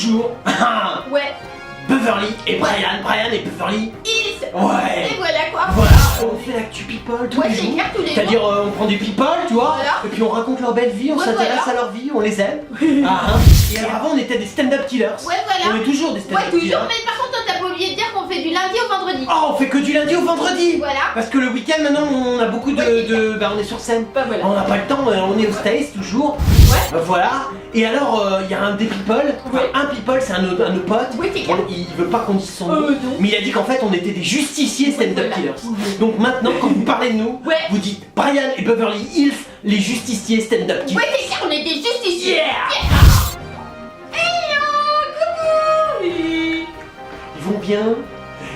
toujours Ouais. Beverly et Brian et Beverly Hills. Ouais. Et voilà quoi. Voilà, on fait l'actu people tous Ouais, les c'est jours. clair, tous les jours. C'est-à-dire on prend des people, tu vois, Voilà. et puis on raconte leur belle vie, on Ouais, s'intéresse voilà. à leur vie, on les aime. Ah, hein. Et alors avant on était des stand-up killers. Ouais, voilà. On est toujours des Ouais, stand-up toujours. killers. Mais par contre, toi, t'as pas oublié de dire qu'on fait du lundi au vendredi. Oh, on fait que du lundi au vendredi. Voilà. Parce que le week-end maintenant on a beaucoup de... Bah on est sur scène. Bah voilà. On n'a pas le temps, on est au States toujours. Ouais. Voilà. Et alors il y a un des people, enfin Ouais. un people c'est un de nos potes. Ouais, c'est clair. Il veut pas qu'on dise son nom. Non. Mais il a dit qu'en fait on était des justiciers stand-up Voilà. killers. Donc maintenant quand vous parlez de nous, Ouais. vous dites Brian et Beverly Hills, les justiciers stand-up killers. Ouais, c'est clair, on est des justiciers. Yeah. Hello, coucou.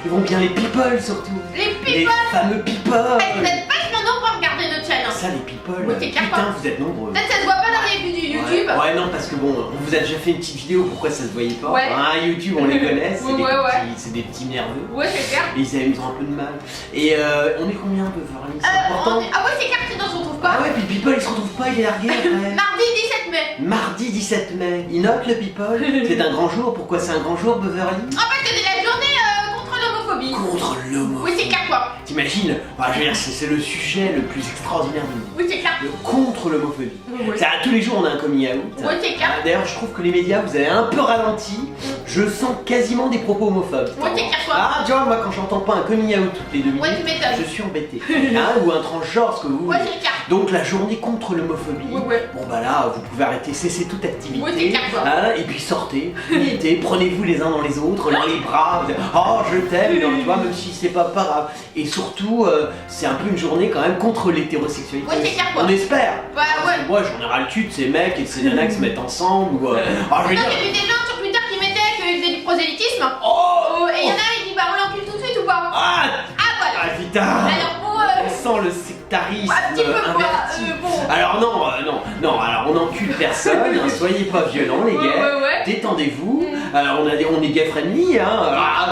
Ils vont bien les people surtout. Les Les people. fameux people. Vous êtes vachement nombreux à regarder notre chaîne. Ça les people, Ouais, c'est clair, putain quoi. vous êtes nombreux. Peut-être ça se voit pas dans les vues du YouTube. Ouais, non parce que bon, on vous a déjà fait une petite vidéo, pourquoi ça se voyait pas? Ouais. Hein, YouTube on les connaît, c'est Ouais, des petits nerveux. Ouais, c'est clair. Et ils ont un peu de mal. Et on est combien Beverly? C'est important. Ah ouais, c'est clair que sinon on se retrouve Ah pas. ouais, puis le people il se retrouve pas, il est largué après. Mardi 17 mai. Mardi 17 mai, il note le people. C'est un grand jour, pourquoi c'est un grand jour Beverly? En fait, c'est la journée contre l'homophobie. Contre l'homophobie. Oui, c'est clair quoi. T'imagines? Enfin, je veux dire, c'est le sujet le plus extraordinaire du monde. Oui, c'est clair. Contre l'homophobie. Ouais. Ça, tous les jours on a un coming out. Ouais, c'est clair. D'ailleurs, je trouve que les médias, vous avez un peu ralenti. Je sens quasiment des propos homophobes. Ouais, c'est clair quoi. Ah, tu vois, moi quand j'entends pas un coming out toutes les 2 minutes, Ouais, tu m'étonnes. je suis embêté. Hein, ou un transgenre, ce que vous Ouais, voulez. c'est clair. Donc la journée contre l'homophobie. Ouais. Bon bah là, vous pouvez arrêter, cesser toute activité. Ouais, c'est clair, quoi. Hein, et puis sortez, militez, prenez-vous les uns dans les autres, dans les bras. Vous dites, oh, je t'aime, non, tu vois, même si c'est pas grave. Et surtout, c'est un peu une journée quand même contre l'hétérosexualité. Ouais, c'est clair, quoi. On espère. Bah ouais. Moi, j'en ai ras le cul de ces mecs et de ces nanas qui se mettent ensemble. Ou, ah, je veux Non, dire. il y a eu des gens sur Twitter qui mettaient qu'ils faisaient du prosélytisme. Oh, Et il y en a un qui dit bah on l'encule tout de suite ou pas. Ah, Ah voilà. ah putain. Alors bon, On sent le sectarisme un petit peu quoi. inverti. Bon. Alors non, alors on n'encule personne, hein, soyez pas violents les gays, Ouais. détendez-vous, on est gay friendly, hein.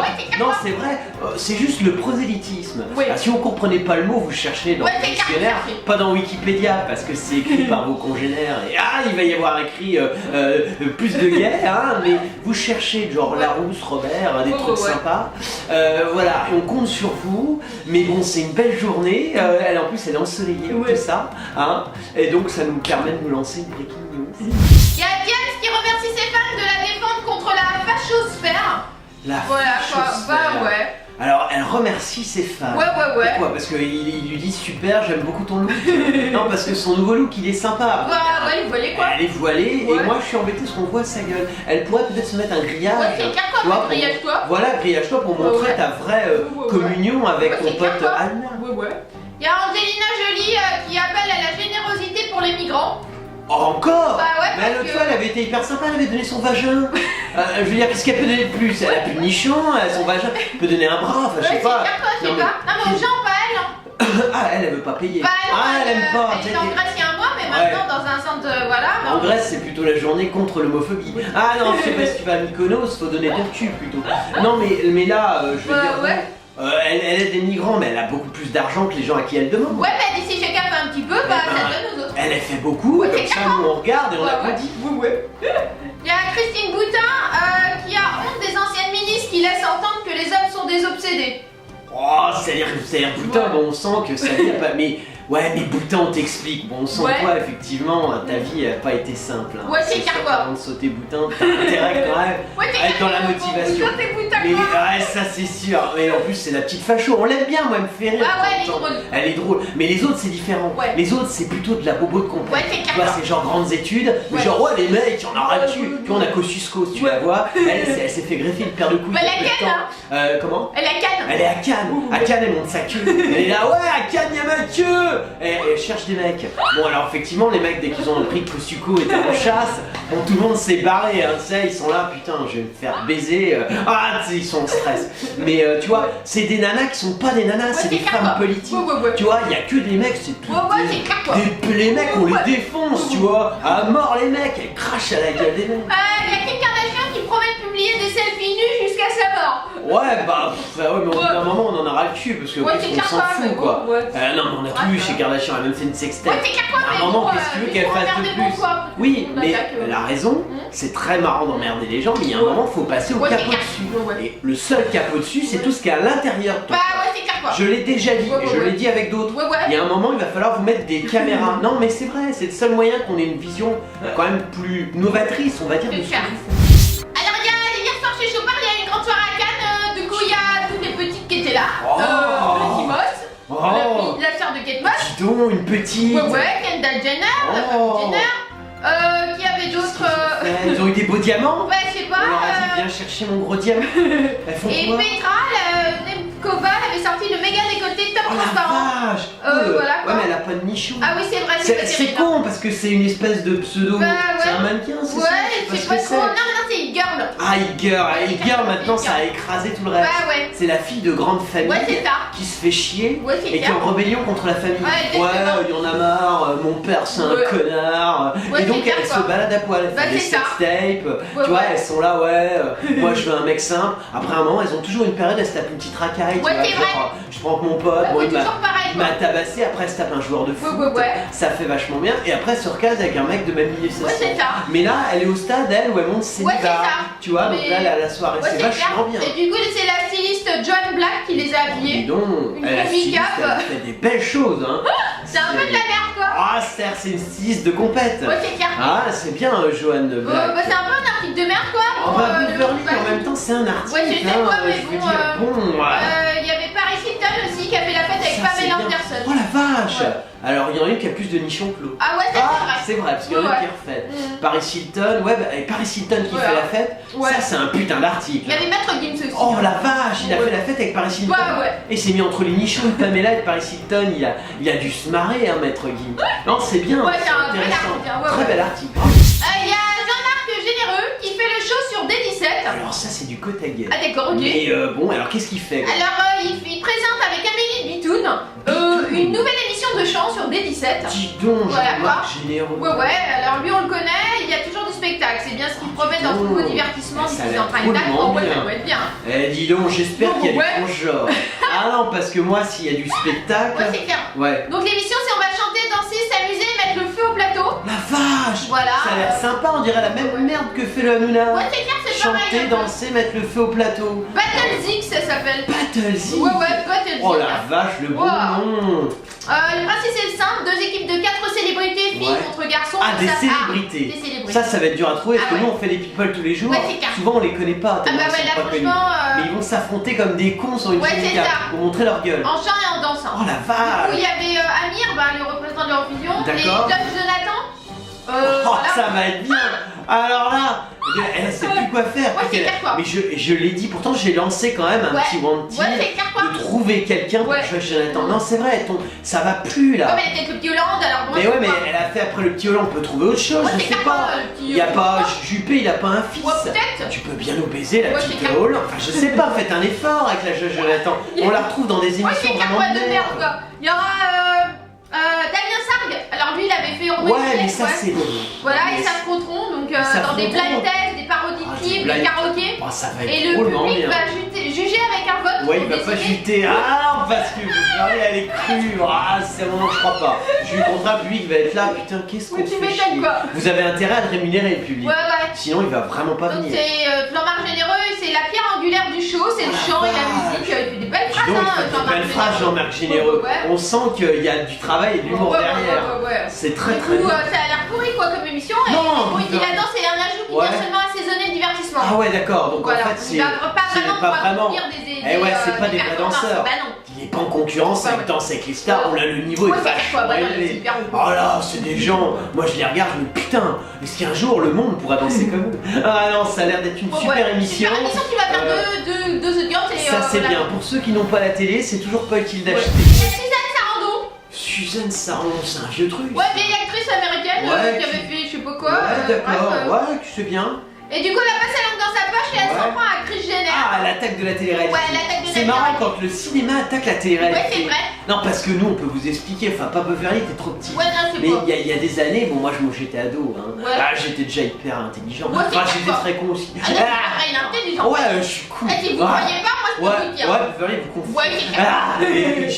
Ouais, c'est clair. Non c'est vrai, c'est juste le prosélytisme. Ouais. Si vous comprenez pas le mot, vous cherchez dans Ouais, le c'est clair, dictionnaire, c'est clair. pas dans Wikipédia, parce que c'est écrit par vos congénères, et il va y avoir écrit plus de gays, hein, mais vous cherchez genre Larousse, Robert, des trucs sympas, voilà, et on compte sur vous, mais bon c'est une belle journée, en plus elle est ensoleillée, tout ça, hein, et donc ça nous permet de nous lancer une breaking news. Il y a James qui remercie ses fans de la défendre contre la fachosphère. La Voilà quoi. fachosphère. Bah ouais. Alors elle remercie ses fans. Ouais. Pourquoi? Parce qu'il lui dit super, j'aime beaucoup ton look. Non, parce que son nouveau look il est sympa. Bah ouais, vous voyez quoi. Elle est voilée Ouais. et moi je suis embêté parce qu'on voit sa gueule. Elle pourrait peut-être se mettre un grillage. Ouais, c'est clair quoi, tu vois, mais grillage-toi. Voilà, grillage-toi pour montrer Ouais. ta vraie Ouais. communion avec Ouais, ton c'est clair, pote quoi. Anna. Ouais. Il y a Angelina Jolie qui appelle à la générosité pour les migrants. Encore? Bah ouais, Mais parce l'autre que- fois elle avait été hyper sympa, elle avait donné son vagin. Je veux dire, qu'est-ce qu'elle peut donner de plus? Elle a plus de nichon, son vagin, elle peut donner un bras, enfin je sais Ouais, c'est pas. clair quoi, je sais Non, pas. Non mais aux gens, pas elle. Hein. Ah, elle veut pas payer. Bah non, elle aime pas. Elle était en Grèce il y a un mois, mais maintenant dans un centre de... Voilà. En Grèce, c'est plutôt la journée contre l'homophobie. Ah non, je sais pas si tu vas à Mykonos, faut donner ton cul plutôt. Non, mais là, je veux dire. Ouais. Elle aide des migrants, mais elle a beaucoup plus d'argent que les gens à qui elle demande. Ouais, bah d'ici chacun fait un petit peu, bah ça donne aux autres. Elle fait beaucoup, Ouais, comme c'est ça clair. nous on regarde et on Ouais, applaudit. ouais. Il y a Christine Boutin qui a honte des anciennes ministres qui laissent entendre que les hommes sont des obsédés. Oh, c'est-à-dire putain, bon, on sent que sa vie a pas. Mais ouais, mais Boutin, on t'explique. Bon, on sent Ouais. quoi, effectivement, ta vie a pas été simple. Hein. Ouais, c'est sûr, clair, quoi. Avant de sauter Boutin, t'as intérêt quand même Ouais, à être dans la motivation. Boutin, c'est Boutin Mais quoi. ouais, ça c'est sûr. Mais en plus, c'est la petite facho. On l'aime bien, moi, elle me fait rire. Ah ouais, elle est Attends, drôle. Elle est drôle. Mais les autres, c'est différent. Ouais. Les autres, c'est plutôt de la bobo de compagnie. Ouais, c'est Tu clair. vois, c'est genre grandes études. Mais Ouais. genre, ouais, les mecs, on en a dessus. Ouais. Tu vois, on a Kosciusko, si tu la vois. Elle s'est fait greffer une paire de couilles. Bah, la il y a peu de Cannes, temps. Comment? Elle a Cannes. Elle est à Cannes. À Cannes, elle monte sa queue. Elle est là, ouais, à Cannes, y'a ma queue. Et elle cherche des mecs. Bon, alors, effectivement, les mecs, dès qu'ils ont appris que Kosciusko était en chasse, bon, tout le monde s'est barré. Hein, tu sais, ils sont là, putain, je vais me faire baiser. Ah, tu sais, ils sont en stress. Mais tu vois, c'est des nanas qui sont pas des nanas, c'est des clair, femmes quoi. politiques. Ouais. Tu vois, il y a que des mecs, c'est tout. Ouais, c'est clair, quoi. Les mecs, on Ouais. les défonce, tu vois. À mort, les mecs, elles crachent à la gueule des mecs. Il y a Kim Kardashian qui promet de publier des selfies nus jusqu'à sa alors. Ouais, bah, ouais, mais au bout d'un moment, on en aura le cul, parce que Ouais, c'est on clair, s'en quoi, fout, mais quoi. bon, ouais. Non, mais on a tout eu chez Kardashian, elle a même fait une sextape. Ouais, c'est clair, quoi, À mais un moment, bon, qu'est-ce que tu veux qu'elle fasse de plus? Oui, mais elle a raison, c'est très marrant d'emmerder les gens, mais il y a un moment, faut passer au Ouais, capot c'est clair. dessus. Ouais. Et le seul capot dessus, c'est tout ce qui est à l'intérieur de toi. Bah ouais, c'est clair, quoi. Je l'ai déjà dit, Ouais, et je ouais. l'ai dit avec d'autres. Ouais, ouais. Il y a un moment, il va falloir vous mettre des caméras. Non, mais c'est vrai, c'est le seul moyen qu'on ait une vision quand même plus novatrice, on va dire. C'est de ce clair. que vous faites. Alors, hier soir chez Chopard, il y a une grande soirée à Cannes. Du coup, il y a toutes les petites qui étaient là. Oh. Petit Moss, Oh, la sœur de Kate Moss. dis donc, une petite. Ouais, Kendall Jenner, la femme Oh. de Jenner. Qui avait d'autres Ils ont eu des beaux diamants. Ouais, je sais pas. On leur a dit, viens chercher mon gros diamant. Elles font Et quoi? Petra, Nemkova, elle avait sorti le méga décolleté top Oh la transparent. vache. Voilà, quoi. Ouais, mais elle a pas de nichon. Ah oui, c'est vrai, c'est pas C'est terrible. con parce que c'est une espèce de pseudo. Bah, ouais. C'est un mannequin, c'est ça? Ouais, Je c'est sais pas ce que trop. Non, mais non, c'est une girl. Ah, Igor, Ouais, Igor c'est maintenant ça, ça a écrasé tout le reste. Bah ouais. C'est la fille de grande famille Ouais, c'est ça. qui se fait chier Ouais, c'est et qui est clair. en rébellion contre la famille. Ouais, exactement. il y en a marre, mon père c'est un Ouais. connard. Ouais, et donc c'est clair, elle quoi. se balade à poil, elle Bah, fait des c'est ça. sextapes. Ouais, Tu vois, ouais. elles sont là, moi je veux un mec simple. Après un moment, elles ont toujours une période, elles se tapent une petite racaille. tu Ouais, vois, c'est vrai. genre, je prends que mon pote, Ouais, bon, c'est il m'a toujours pareil, il m'a quoi. tabassé, après elle se tape un joueur de foot. Ouais. Ça fait vachement bien. Et après, elle se recase avec un mec de même milieu social. Ouais, c'est ça. Mais là, elle est au stade, elle, où elle monte ses Ouais, c'est divas. ça. Tu vois, donc Mais- là, elle est à la soirée, Ouais, c'est c'est vachement clair. bien. Et du coup, c'est la styliste John Black qui les a Dis habillés. donc, Une elle a combi styliste, cap. elle fait des belles choses, hein. C'est un peu de la merde, quoi. Ah, c'est une styliste de compète. Ouais, c'est clair. Ah, c'est bien, Joanne Black. Bah, c'est un peu un article de merde, quoi. On Bon, va le- Beverly, bah, en même temps, c'est un artiste. Ouais, je sais quoi, mais je veux bon, dire, bon, voilà. Il y avait Paris Hilton aussi qui a fait la fête avec Ça, c'est Pamela bien. Anderson. Oh la vache. Ouais. Alors, il y en a une qui a plus de nichons que l'autre. Ah ouais, c'est Ah, vrai. c'est vrai, parce qu'il y en a Ouais, une qui ouais. est refaite. Mhm. Paris Hilton, ouais, bah, et Paris Hilton qui Ouais. fait la fête, Ouais. ça c'est un putain d'article. Il y avait Maître Gims aussi. Oh la vache, il a Ouais. fait la fête avec Paris Hilton. Ouais. Et il s'est mis entre les nichons de Pamela et de Paris Hilton, il a dû se marrer, hein, Maître Guy. Non, c'est bien, Ouais, c'est un bel intéressant. article, ouais, Très ouais. bel article. Il y a Jean-Marc Généreux qui fait le show sur D17. Alors ça c'est du côté gay. Ah d'accord, ok. Mais bon, alors qu'est-ce qu'il fait? Alors il présente avec Amélie Bitoun une nouvelle émission de chant sur D17. Dis donc, Voilà, Jean-Marc quoi. Généreux. Ouais, alors lui on le connaît, il y a toujours du spectacle, c'est bien ce qu'il promet dans ce donc. nouveau divertissement Ça a diffusé l'air en prime time. drôlement Oh ouais, bien. ça doit être bien. Eh dis donc, j'espère Bon, qu'il y a ouais. du transgenre. Ah non, parce que moi s'il y a du spectacle... Ouais, c'est clair. Ouais. Donc l'émission c'est on va chanter, danser, s'amuser, mettre le feu au plateau. La vache. Voilà. Ça a l'air sympa, on dirait la même merde que fait le Hanouna. Ouais, c'est clair, c'est pareil. Chanter, danser, mettre le feu au plateau. Battle Zig ça s'appelle. Battle Zig. Ouais, Battle Zig. Oh la vache, le bon Wow. nom. Le principe c'est le simple, deux équipes de 4 célébrités, filles Ouais. contre garçons. Ah, des Ça- célébrités. des célébrités. Ça va être dur à trouver parce Ah que nous ouais. on fait les people tous les jours. Ouais, c'est clair. Souvent on les connaît pas. Ah tellement bah ils ouais, sont là pas connus. franchement, Mais ils vont s'affronter comme des cons sur une Ouais, scène c'est gaffe ça. pour montrer leur gueule. en chant et en dansant. Oh la Du coup, il vache. y avait Amir, le représentant de l'Eurovision, les D'accord. Dodge Jonathan. Oh, Voilà. ça va être bien. Alors là, elle sait plus quoi faire. Ouais, c'est clair, quoi. Mais je l'ai dit, pourtant j'ai lancé quand même un Ouais. petit wanty Ouais, c'est clair, quoi. de trouver quelqu'un pour Ouais. jouer Jonathan. Non, c'est vrai, ça va plus là. Comme elle était avec le petit Hollande, alors bon. Mais ouais, mais quoi. elle a fait après le petit Hollande, on peut trouver autre chose, Ouais, je c'est sais clair, pas. le petit, Il y a pas, quoi. Juppé, il a pas un fils. Ouais, peut-être. Tu peux bien nous baiser la Ouais, petite c'est clair. Hollande. Enfin, je sais pas, faites un effort avec la jeune Jonathan. On la retrouve dans des Ouais, émissions c'est clair, vraiment quoi, de merde, quoi. Il y aura Damien Sargue. Alors lui, il avait fait Romain Ouais, mais Duquesne, ça ouais. c'est bon. Voilà, Mais ils s'affronteront donc Ils dans des s'affronteront. blind tests, des parodies Ah, de des clips, blind- des karaokés. Oh, ça va Et être le drôlement public bien. va juger avec un vote. Ouais, pour il va pas décider. chuter. Ah, parce que Marie, elle est crue. Ah, c'est bon, je crois pas. Je lui contrat, le public va être là. Putain, qu'est-ce Oui, qu'on tu fait m'étonnes, chier. quoi. Vous avez intérêt à le rémunérer, le public. Ouais, ouais. Sinon, il va vraiment pas Donc venir. c'est Jean-Marc Généreux, c'est la pierre angulaire du show, c'est le chant et la musique. Il fait des belles Dis phrases, donc, il hein, fait de Jean-Marc belles phrases, Jean-Marc Généreux. Ouais, ouais. On sent qu'il y a du travail et de l'humour Ouais, ouais, derrière. ouais, ouais, ouais. C'est très Du très coup, bien. ça a l'air pourri quoi comme émission. Et Non, bon, il dit putain. la danse et un ajout qui Ouais. vient seulement assaisonner le divertissement. Ah ouais, d'accord. Donc Voilà. en fait, c'est Il va pas c'est vraiment pas pouvoir vraiment. fournir des Eh ouais, c'est pas des vrais performances. danseurs. Bah non. Il est pas en concurrence Ouais, avec ouais. Danse avec les stars. On a le niveau Ouais, est c'est vachement quoi, bah non, c'est élevé. hyper haut. Oh là, c'est des gens. Moi, je les regarde, je me dis putain. Est-ce qu'un jour le monde pourra danser comme eux? Ah non, ça a l'air d'être une Ouais, super ouais. émission. Super émission qui va faire deux audiences et Ça c'est voilà. bien. Pour ceux qui n'ont pas la télé, c'est toujours pas utile Ouais. d'acheter. Il y a Suzanne Sarandon. Suzanne Sarandon, c'est un vieux truc. Ouais, vieille actrice américaine Ouais, qui avait fait je sais pas quoi. Ouais, d'accord. bref, Ouais, tu sais bien. Et du coup, elle a passé la langue dans sa poche et elle s'en prend à Kris Jenner. Ah, l'attaque de la télé-réalité. Ouais, l'attaque de la C'est marrant télé-réalité. quand le cinéma attaque la télé-réalité. Ouais, c'est vrai. Non, parce que nous, on peut vous expliquer. Enfin, pas Beverly, t'es trop petit. Ouais, non, c'est Mais pas. il y a des années, bon, moi j'étais ado. Hein. Ouais. Ah, j'étais déjà hyper intelligent. Ouais, Enfin, c'est j'étais pas. très con aussi. Ah non, c'est pas vrai, il est intelligent. Ouais, je suis cool. Et si vous voyez pas, moi je peux vous le dire. Ouais, Beverly, vous confondez. Ouais, c'est clair. Ah, et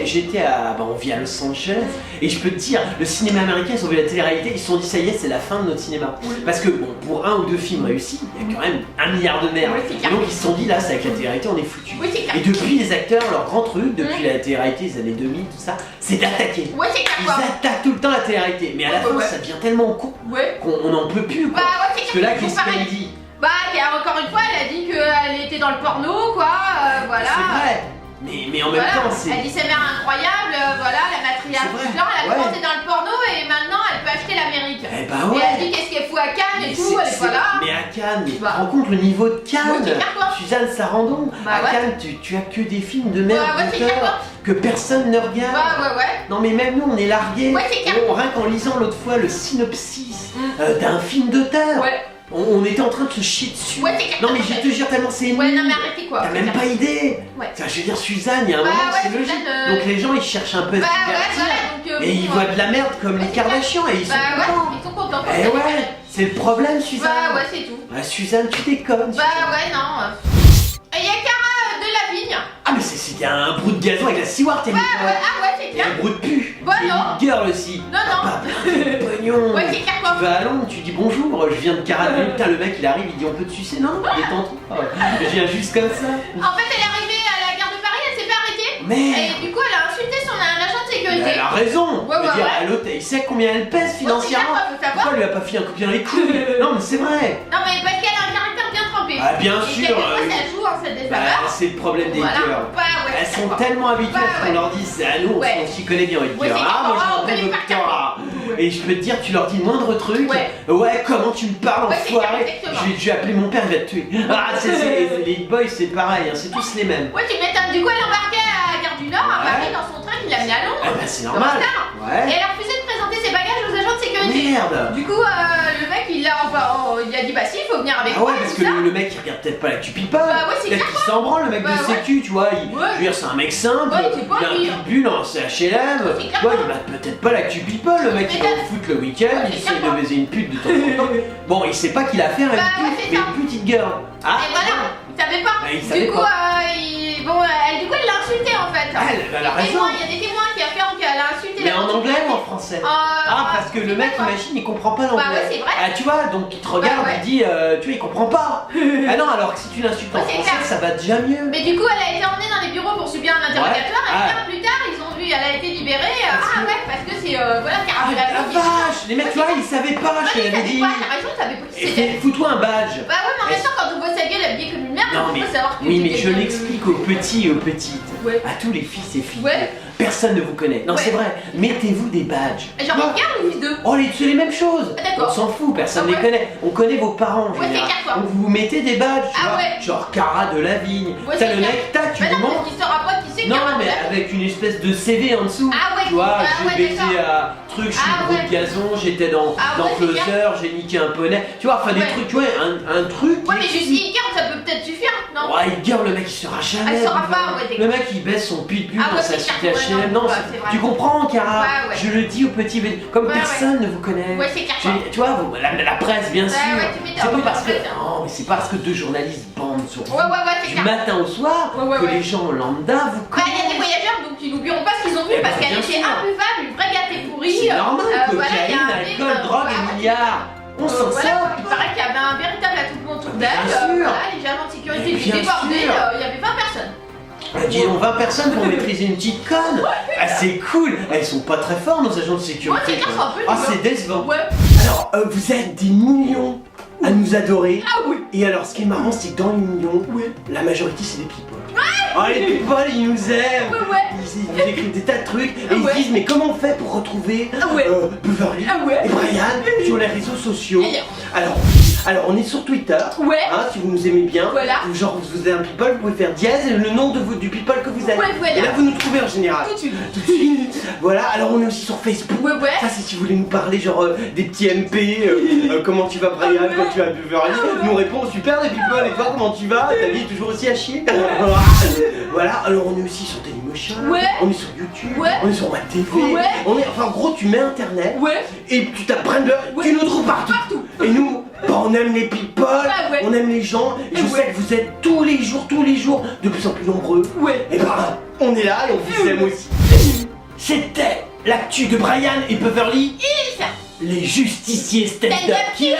j'étais à. Bah, on vit à Los Angeles. Et je peux te dire, le cinéma américain, ils ont vu la télé-réalité, ils se sont dit, ça y est, c'est la fin de notre cinéma. Parce que, bon, pour un ou deux films réussis, il y a quand même 1 milliard de merdes. Ouais, c'est Et clair. donc, ils se sont dit, là, c'est avec la télé-réalité, on est foutu. Oui, c'est clair. Et depuis, les acteurs, leur grand truc, depuis la télé-réalité, les années 2000, tout ça, c'est d'attaquer. Ouais, c'est clair Ils quoi. attaquent tout le temps la télé-réalité. Mais à la fin, Ouais. ça devient tellement con Ouais. qu'on n'en peut plus, quoi. Bah ouais, c'est Parce que là, clair. qu'est-ce qu'elle dit? Bah, encore une fois, elle a dit qu'elle était dans le porno, quoi. Voilà. C'est vrai. Mais en même Voilà. temps, c'est. Elle dit ses mères incroyables, voilà, la matriarche C'est vrai. du genre, elle a Ouais. commencé dans le porno et maintenant elle peut acheter l'Amérique. Eh bah Et elle ouais. dit qu'est-ce qu'elle fout à Cannes et Mais tout, elle est pas là. Mais à Cannes, mais tu te Bah. rends compte le niveau de Cannes? Oui, c'est clair, quoi. Suzanne Sarandon, Bah à ouais. Cannes, tu as que des films de merde Ouais, c'est clair, quoi. d'auteur que personne ne regarde. Ouais. Non mais même nous on est largués. Ouais, c'est clair. Rien qu'en lisant l'autre fois le synopsis d'un film d'auteur, Ouais. on était en train de se chier dessus. Ouais, c'est clair. Non mais je te jure tellement c'est Ouais, nul. non mais arrêtez quoi. T'as même pas idée. Ouais. Enfin, je veux dire Suzanne, il y a un Bah moment ouais, c'est logique. Suzanne, Donc les gens ils cherchent un peu à Bah se ouais, divertir. voilà, donc Et ils voient de la merde comme Ouais, les c'est clair. Kardashians et ils sont Bah ouais, contents. ils sont contents. Eh ouais, c'est le problème Suzanne. Bah ouais, c'est tout. Bah, Suzanne, tu déconnes. Bah ouais, non. Et il y a Cara de Lavigne. Ah mais c'est un brou de gazon avec la Seward, t'es Ouais, ah ouais, c'est clair. un brou de pu. Bah C'est non. une girl aussi. Non, non. Pas de pognon. Ouais, c'est clair quoi. Tu vas à Londres, tu dis bonjour, je viens de Caravelle. Putain, le mec il arrive, il dit on peut te sucer. Non, détends-toi. Je viens juste comme ça. En fait, elle est arrivée à la gare de Paris, elle s'est pas arrêtée. Merde. Et du coup, elle a insulté son agent de sécurité. Mais elle a raison. Ouais, Je veux ouais, dire, ouais. à l'hôtel, il sait combien elle pèse financièrement. Ouais, c'est clair, faut savoir. Pourquoi elle lui a pas filé un coup de pied dans les couilles? Non, mais c'est vrai. Non, mais parce qu'elle a un caractère bien trempé. Ah, bien Et sûr, quelquefois, oui. ça joue en cette Bah, défaveur. c'est le problème des Voilà. girls. Bah ouais. Elles c'est sont d'accord. tellement habituées à ce qu'on Ouais. leur dit, c'est à nous, Ouais. on s'y connaît bien, les Ouais, girls. c'est Ah, moi clair. j'ai un On connaît bon par cœur. doctorat. Et je peux te dire, tu leur dis le moindre truc. Ouais. Ouais, comment tu me parles, Ouais, c'est enfoiré. exactement. Je vais appeler mon père, il va te tuer. Ah, les boys, c'est pareil, hein, c'est tous les mêmes. Ouais, tu m'étonnes. Du coup, elle embarquait à la gare du Nord, à Ouais. Paris, dans son train qui l'a mis à Londres. Ah, bah, c'est Comme normal. ça. Et Ouais. elle a refusé de présenter ses bagages aux agents de sécurité. Merde. Du coup, le mec, il a dit bah si, il faut venir avec Ah moi. ouais, parce tout que ça. le mec il regarde peut-être pas l'actu people. Bah ouais, c'est Peut-être clair, qu'il s'en branle, le mec Bah de ouais. sécu, tu vois. Je Ouais. veux dire, c'est un mec simple. Ouais, c'est pas il a un pire. pitbull en CHLM. C'est clair. Tu vois, il va peut-être pas l'actu people, le mec il va au foot le week-end, Ouais, il c'est essaie clair. de baiser une pute de temps en temps. Bon, il sait pas qu'il a affaire à Bah une ouais, pute, c'est mais ça. une petite girl. Ah, Et voilà, il savait pas. Bah, il savait du coup, pas. du coup, elle l'a insulté en fait. Ah, elle a Les raison. témoins, il y a des témoins qui affirment qu'elle a insulté Mais la en petite anglais ou en fille. français? Ah, Ah, parce que le mec, quoi. imagine, il comprend pas l'anglais. Bah ouais, c'est vrai. Ah, tu vois, donc il te regarde, Bah ouais. il dit, tu vois, il comprend pas. Ah non, alors que si tu l'insultes en Ouais, c'est français, clair. ça va déjà mieux. Mais du coup, elle a été emmenée dans les bureaux pour subir un interrogatoire. Ouais. Et Ah. bien plus tard, ils ont vu, elle a été libérée. Parce que- Ouais, parce que c'est voilà, Ah, Cara de la Lavigne. vache! Les mecs, tu vois, ils savaient pas, je te l'avais dit. T'as raison, t'avais pas qui Et c'était. fous-toi un badge. Bah ouais, mais en même temps, quand on voit sa gueule habillée comme une merde, Non, on mais, peut savoir que oui, mais c'était je bien l'explique aux petits et aux petites, Ouais. à tous les fils et filles. Ouais. Personne ne vous connaît. Non, Ouais. c'est vrai. Mettez-vous des badges. Genre, Non. regarde ou fils de. Oh, c'est les mêmes choses. Ah, d'accord. On s'en fout, personne Ah ne ouais. les connaît. On connaît vos parents. en Ouais, général. c'est clair, quoi. Donc vous mettez des badges, tu Ah vois, ouais. genre Cara de Lavigne. Ouais, T'as c'est le clair. mec, tac, tu Mais lui non, montres. parce qu'il saura pas qui c'est Non, Cara de mais Lavigne. avec une espèce de CV en dessous. Ah ouais, Tu vois, ah j'ai ouais, baisé d'accord. à truc, je suis Ah gros ouais. de gazon, j'étais dans Ah ouais, c'est Closer, j'ai niqué un poney. Tu vois, enfin des Ouais. trucs, tu vois, un truc. Ouais, mais qui- juste Icare, ça peut peut-être suffire, non? Ouais, il girl, le mec il sera jamais. Elle saura tu pas, vois. ouais, Le mec il baisse son pitbull Ah dans ouais, sa c'est cité clair, ouais, HLM. non, Non, ouais, c'est- c'est vrai. tu comprends, Cara? Ouais, ouais. Je le dis aux petits, comme Ouais, personne ne vous connaît. Ouais, c'est clair, quoi. Tu vois, la presse, bien Ouais, sûr. ouais, tu m'étonnes, C'est pas ouais, parce que. en fait. Non, mais c'est parce que deux journalistes bandent sur vous. Ouais, c'est Du clair. matin au soir, Ouais, ouais, que ouais. les gens lambda vous Bah, il y a des connaissent. voyageurs donc ils n'oublieront pas ce qu'ils ont vu Eh parce ben, qu'elle bien était sûr. imbuvable, une vraie gâtée pourrie. C'est normal, voilà, il y a cocaïne, un alcool, film, drogue et milliards. On s'en voilà, sort. il paraît qu'il y avait un véritable attroupement autour Bien d'elle. sûr. Voilà, les agents de sécurité Mais étaient bien débordés, sûr. il y avait 20 personnes. Bah, dis donc, 20 personnes pour maîtriser une petite conne. Ah, c'est cool. Ah, ils sont pas très forts, nos agents de sécurité. Ouais, c'est clair, quoi. c'est un peu Ah, dur. c'est décevant. Ouais. Alors, vous êtes des millions à nous adorer. Ah oui. Et alors, ce qui est marrant, c'est que dans les millions, la majorité, c'est des people. Ah, les people, ils nous aiment. Ouais. Ils nous écrivent des tas de trucs et Ah ils ouais. se disent, mais comment on fait pour retrouver Ah ouais. Beverly Ah ouais. et Brian sur les réseaux sociaux? Et- Alors, Alors on est sur Twitter. Ouais. Hein, si vous nous aimez bien. Voilà. Genre vous êtes un people, vous pouvez faire dièse et le nom du people que vous êtes. Ouais, voilà. Et là vous nous trouvez en général. Tout de suite. Tout de suite. Voilà, alors on est aussi sur Facebook. Ouais, ouais. Ça c'est si vous voulez nous parler genre des petits MP, comment tu vas Brian, Ouais. quand tu vas Beverly, Ouais. nous répond super les people et toi comment tu vas, ta vie est toujours aussi à chier. Voilà, alors on est aussi sur Dailymotion, Ouais. on est sur YouTube, Ouais. on est sur WebTV, Ouais. on est, enfin en gros tu mets internet Ouais. et tu tapes Brandon, Ouais. tu nous trouves partout. Partout. Et nous, bah, on aime les people, ouais. on aime les gens, et je sais que vous êtes tous les jours, de plus en plus nombreux. Ouais. Et bah, on est là et on vous aime aussi. C'était l'actu de Brian et Beverly, les justiciers stand-up killers.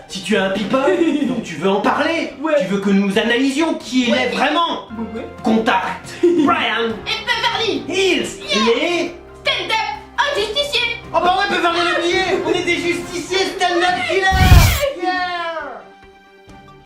Si tu as un people, donc tu veux en parler, Ouais. tu veux que nous analysions qui il est vraiment, Ouais. contacte Brian Et Beverly, Hills, les... stand-up, un justicier. Oh bah ouais, Beverly l'a oublié, on est des justiciers stand-up killers.